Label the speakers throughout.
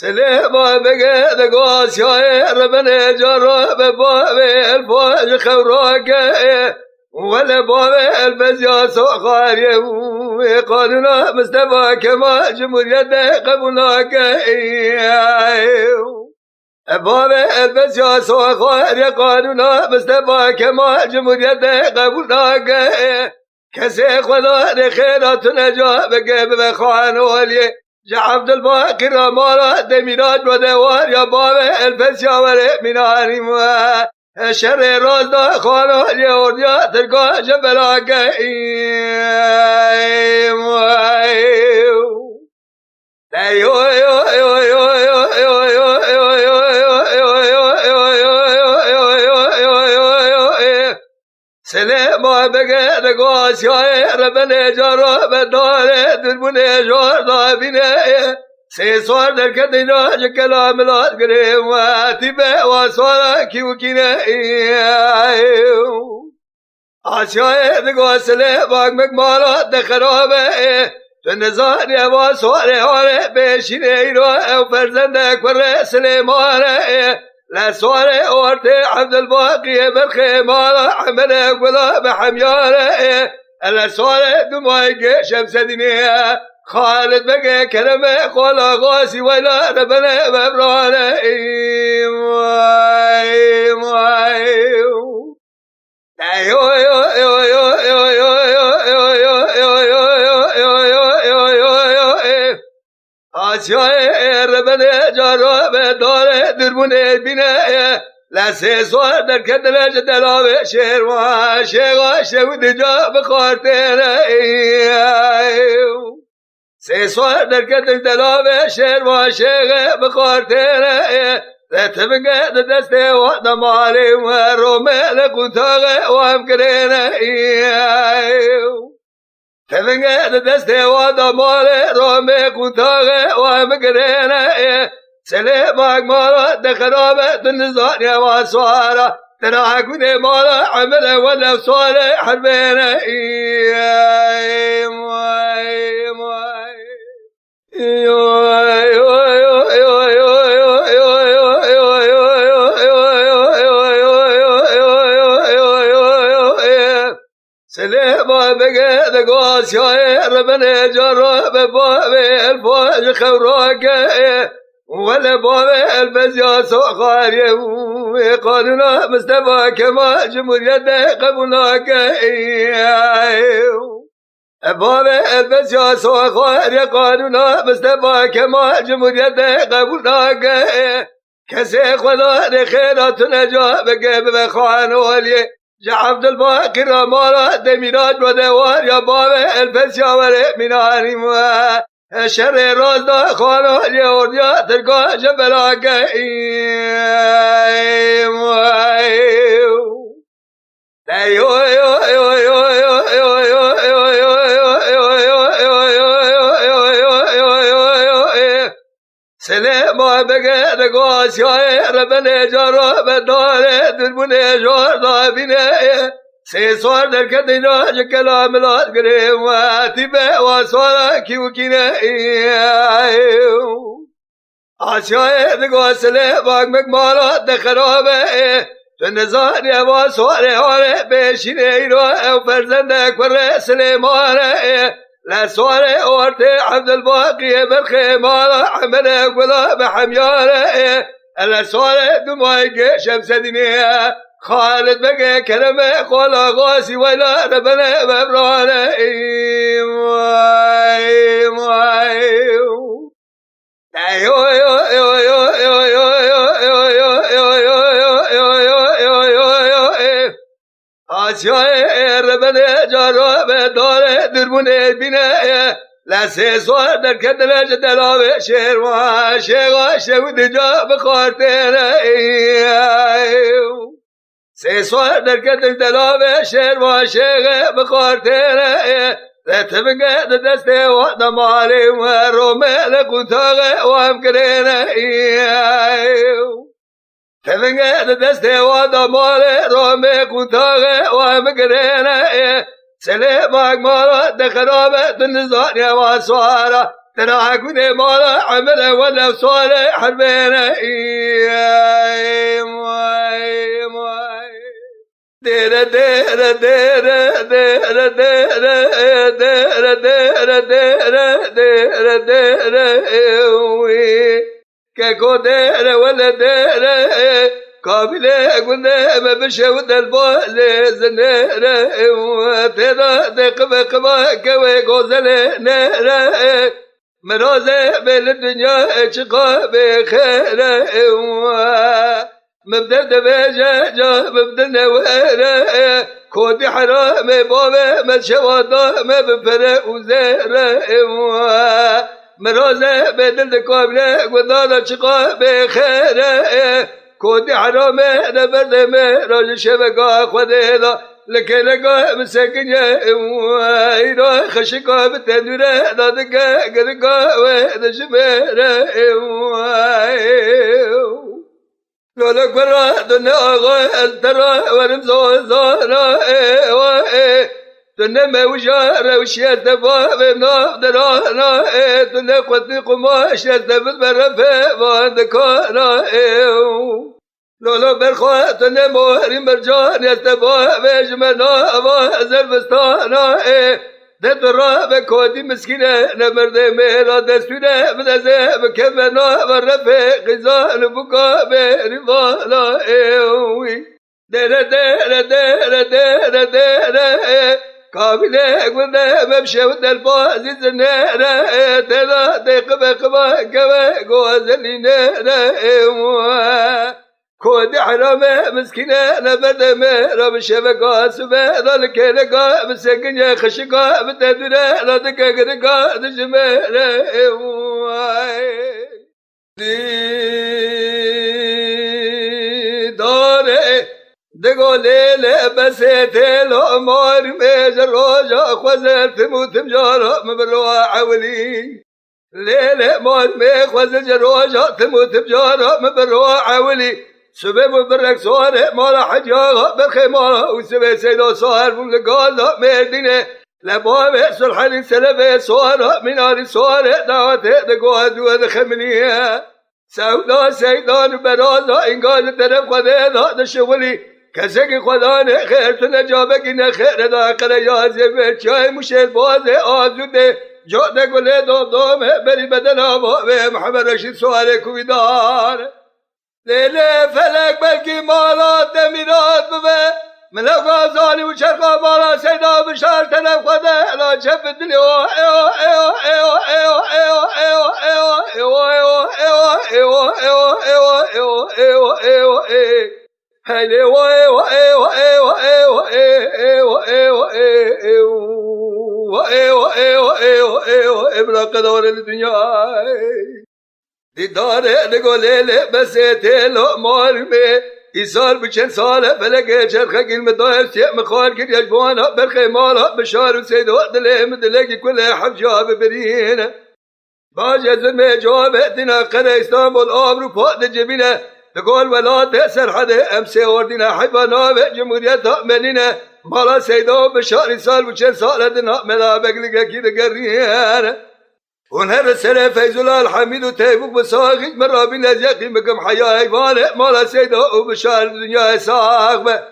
Speaker 1: سليمان بقى دقاس يا ربنا جرب باب الفوج خوراك ولا باب البزيا سوخار قانونا مستوى كما جمهورية قبولك باب البزيا سوخار قانونا مستوى كما جمهورية قبولك كسي خلال خيرات نجا بقى بخوان ولي جعبد الباقي رمالا دمينات ودوار يا باب الفسيا والمناري شر راز دا خانا اليوريا تلقى جبلاك سليمان بقى دقاس يا ربنا جرب الدار دربنا جار بنا سيصور دركتنا جكلام الأسقريم واتبع وصورا كيوكينا عشاء دقاس سليمان مكمالات دخرابة تنزار يا وصور هاري بشيني رو فرزندك ور سليمان لا صار أورتي عبد الباقي بالخيمة حملك ولا بحميارة لا صار دمائك شمس دنيا خالد بقى كلمة قولا غاسي ولا ربنا ببرانا آسیای ربنا جراب داره دربونه بینه لسه سوار در کدلش دلاوه شهر و شیغا شود جا بخارتنه سه سوار در کدلش دلاوه شهر و شیغا بخارتنه رتبقى دسته وحده مالي ورومي قطاغه وامكرينه تبقى دسته وحده مالي رومي قطاغه وامكرينه سليمان مالا دخرابه النزار يا واسواره تراكني مالا عمله ولا صالح حربينه سليمان بقى دقاس يا ربنا جرب باب الفوج خوراك ولا باب البزيا سوخاري قانونا مستوى كما جمهورية قبولك باب البزيا سوخاري قانونا مستوى كما جمهورية قبولك كسي خلال خيرات نجا بقى بخوان ولي جعبد الباقي رمالا دمينات ودوار يا باب البزيا والمناري شر راز دا خانا اليوريا تلقى جبلاك سليمان بقى دقاس يا ربنا جرب الدار دربنا جار بنا سيصور در كدنا جكلام الأسقريم واتبع وصورا كيوكينا عشاء دقاس سليمان مكمالات دخرابة تنزار يا وصور هاري بشيني رو فرزندك ور سليمان لا صار أورتي عبد الباقي بالخيمة حملك ولا بحميارة لا صار دمائك شمس دنيا خالد بقى كلمة قولا غاسي ولا ربنا ببرانا آسیای ربنا جراب داره دربونه بینه لسه سوار در کدلش دلاوه شهر و شیغا شود جا بخارتنه سه سوار در کدلش دلاوه شهر و شیغا بخارتنه رتبقى دسته وحده مالي ورومي قطاغه وامكرينه تفنگه دسته و دمال رامه قطاقه و مگرینه سلی باق مالا دخرابه دنزانی و سوارا تراكوني مالا عمله ولا صالح حربينا ديرا ديرا ديرا ديرا ديرا ديرا ديرا ديرا ديرا ديرا كاكو ديرا ولا ديرا قابلة قلنا ما بشود البال زنيرا تدا دقبة قبا كوي غزل نيرا مرازة بالدنيا اشقا بخيرا مبدل دبجة جا مبدل نويرا كودي حرام بابا مشوادا ما بفرق وزيرا مرازة بدل قابلة قلنا اشقا بخيرا كودي حرامه نبردمه راج شبكة خدينا لكنكا مسكين يا إيرا خشكا بتندورة نادكا قدكا ودشميرا لولا كرا دنا آغا الترا ورمزو زانا دنا موجارة وشيات دفا بمناف درانا دنا قطني قماش يستفد برفة واندكانا لولا برخوا دنا مهرين برجان يستفا بجمنا وزربستانا دت راب كودي مسكينة نمرد ميلا دستورة بدزة بكمنا ورفة غزان بكا برفانا دنا دنا دنا دنا دنا قابلة قلنا ممشى ودلباز الزنارة تلا دقبة قبا قبا قوازلينا كود حرامة مسكينة نبدا مهرة بشبكة سبا ذلك لقا مسكين يا خشقا بتدرى لا دقا قرقا دجمارة داري دقو ليلة بسيتي لو مار ميجر روجا خوزل تموت مجارة مبلوع عولي ليلة مار مي خوزل روجا تموت مجارة مبلوع عولي سبب برك صار مالا حجاغا برخي مالا وسبب سيدا صار بلقالا مردينة لباب سلحاني سلبي صار مناري صار دعوته دقو هدو دخمنية سودا سيدان برازا انقال طرف خده دا شغلي کسی خدا نه خیر تو نجابگی نه خیر دا قریازه به چای مشل بازه آزوده جاده گله دامه بری بدن آبا به محمد رشید سوال کویدار لیله فلک بلکی مالات دمیرات ببه ملک آزانی و چرخا مالا سیدا بشار تنف خدا الا چف دلی هيلي واي واي واي واي واي واي واي واي واي واي واي بلا قدر الدنيا دي دار نقول لي بس تلو مال بي يسال بچن سال فلك چرخ كلمه دايف شيء مخال كل يجبانا برخي مالا بشار وسيد ودل مدلك كل حجاب برينا باجز ما جواب دنا قنا اسطنبول امر فوق جبينه تقول ولا تأسر حدا أمسي وردنا حيبانا بجمهورية تأمننا مالا سيدو بشار سال وشن سال دنا ملا بقلقا كده قريانا ونهر السنة فيزولا الحميد وتيبوك بساقج مرابين لزيقي مقام حياة ايبانا مالا سيدو وبشار الدنيا ساقبة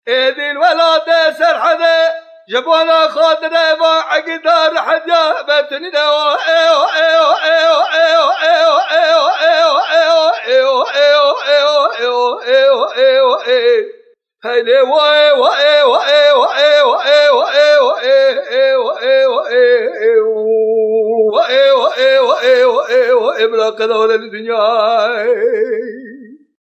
Speaker 1: ايدين ولا تأسر حدا جبونا خاطر ما عقدار حدا بتننا وايو ايو ايو ايو ايو ايو ايو ايو ايو ايو ايو ايو هيدي واي واي واي واي واي واي واي واي واي واي واي واي بلا قدر الدنيا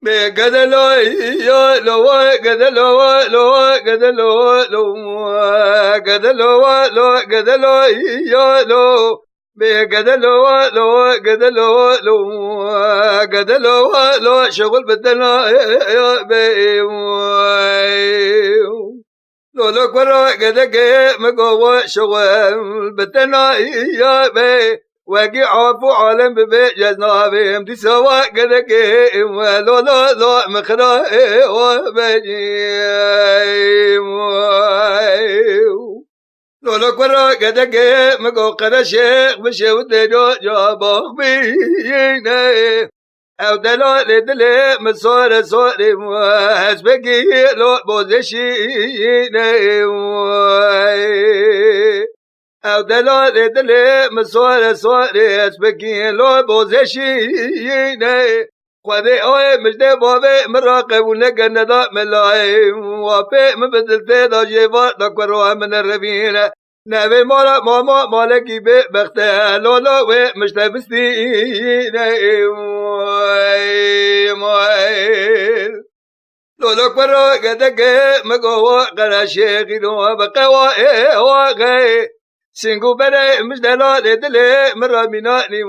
Speaker 1: me gadalo yo lo gadalo lo gadalo lo gadalo lo gadalo yo lo me gadalo lo gadalo lo gadalo lo شغل بدنا يا بي لو كرا قدك مقوى شغل بدنا يا بي وقي عافو عالم ببيجز نابهم دي سوا قدقهم ولو لا لا مخرائي وبجيم لولا قرا قدقهم مقو قرا شيخ بشود جو جابخ بينا او دلال دلي مصور صوري وحسبكي لو بوزشينا او دلال دلي مصور صوري حسبكي لو بوزشينا خذي اوي مجدي بابي مراقب ونقن ذا ملاي وابي مبدلتي ذا جيبات دكروها من الربينة نبي مالا ماما مالكي بختها لولا وي مشتبستينا لولا قرا قدك مقوى قرا شيخي لو بقوى واغي سنگو بره مجدلال دلی مرا مینانی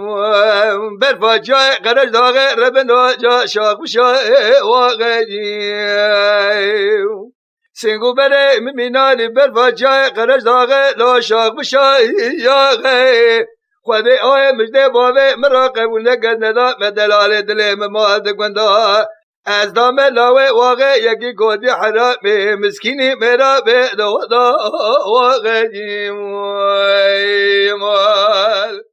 Speaker 1: برفا جای قرش داغه ربنا جا شاق بشای واقعی سنگو بره مینانی برفا جای قرش داغه لا شاق بشای یاغی خودی آی مجده باوه مرا قبول نگد ندا مدلال دلی مماد گوندا از دام لاوه واقع یکی گودی حرامی مسکینی میرا به دودا واقعی مال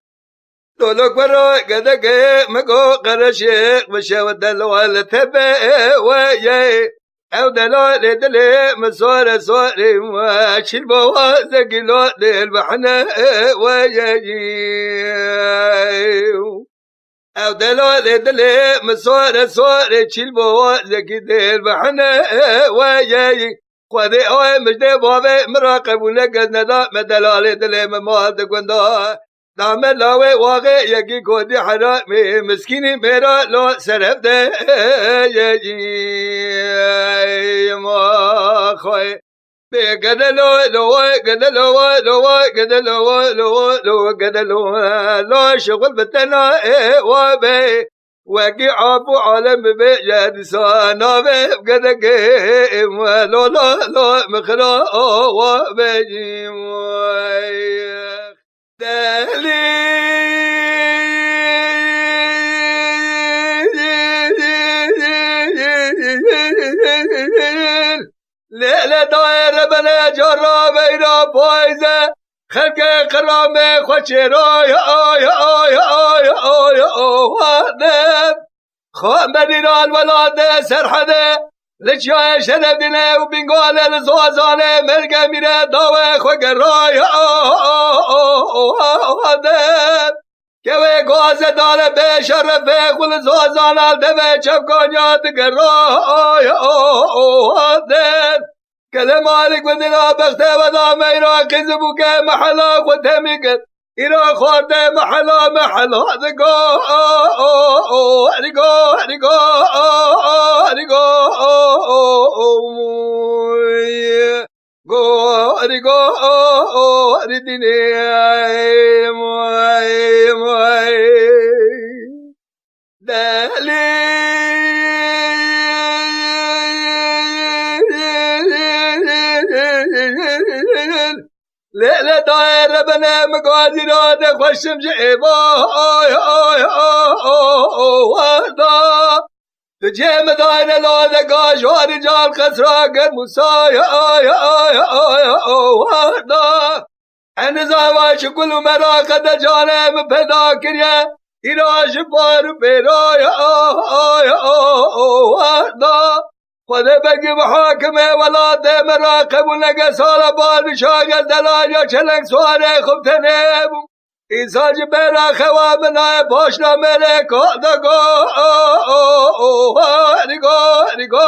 Speaker 1: دولک برا گدگه مگو قرشیق بشه و دلوال تبه و یه او دلال دلی مسوار سواری و چیل بوازگی لو دل بحنه و یه او دلال دلی مسوار سواری چیل بوازگی دل بحنه و یه خودی آی مجده بابه مراقب و نگز ندا مدلال دلی مماد گوندا دام لاوه واقع یکی گودی حرامی مسکینی میرا لو سرف ده یه ما خواه بگدلو لو گدلو لو گدلو لو گدلو لو شغل بتنا و بی وقی عابو عالم بی جدسانا بی بگدگیم لو لا لا مخلا و بجیم لیل دایر بنا جرا بیرا پایزه خلق قرام خوچی رای آی آی آی آی آوانم خام بدینال ولاد سرحده لچای شرف دینه و بینگال لزوازانه مرگه میره داوه خوگ رای آوانم که وی گازه داره به شرفه خول زوازانال دوه چفگانیات رای آوانم کل مالک و دینا بخته و دام ایرا قیزبو که محلا خود همیگد ایرا خورده محلا محلا دگو هرگو هرگو هرگو گو هرگو هردینی دلی لیل دایر بنا مقادی را ده خوشم جیبا آی آی آردا تو جیم دایر لاده گاجوار جال خسرا گر موسای آی آی آی آردا انزاوا شکل مرا قد جانم پیدا کریه ایراش بار پیرای آی آردا خدا بگی محاکمه ولاد مراقب و نگه سال بادشاه دلال یا چلنگ سواره خوب تنبو ایسا جی برا خواب نای پاشنا ملکا دگو هرگو هرگو هرگو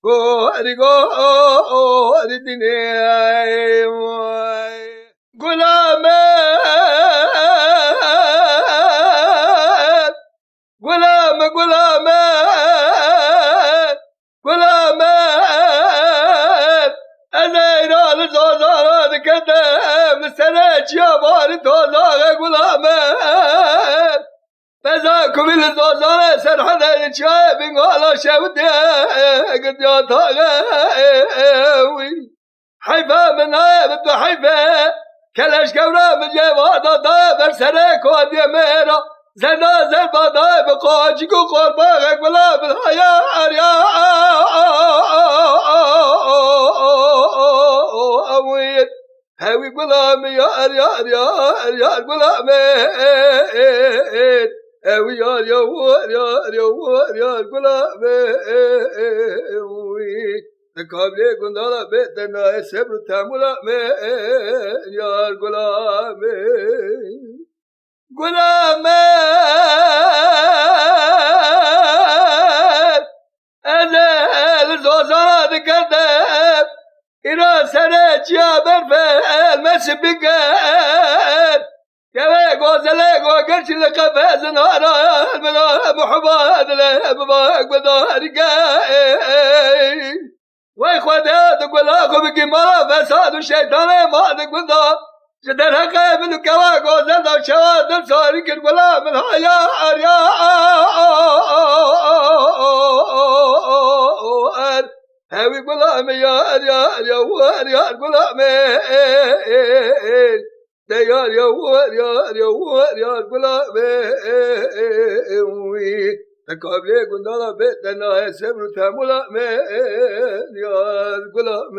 Speaker 1: هرگو هردینی گلامه غلامت از ایران زازاران کدم سر چیابان تازاق غلامت بزا کمیل زازار سرحنه چای بینگالا شوده اگر جا تاقه حیفه من نایب تو حیفه کلش گورا من یه وادا دا بر سره کودی میرا زنده زربا دای بقاجی کو قرباغ بلا بالحیا اریا اوید هوی غلام یا اریا اریا اریا غلام هوی یا غلام اوید قابل گندالا بهتنا صبر تحمل یا غلام غلام ازل زوزاد کردم اینا سر چیا برفل مسی بگن که گوزله گوگرچی لقفز نارا المنا محباد لحباك بدارگای وای خدا دقلاقو بگی ما فساد و شیطانه ما دقلا جدر حقه منو کوا گوزل دو شوا دل ساری کن گلا من حیا اریا هوی غلام یا غلام یا غلام قابل گندالا بهتنا صبر تحمل یا غلام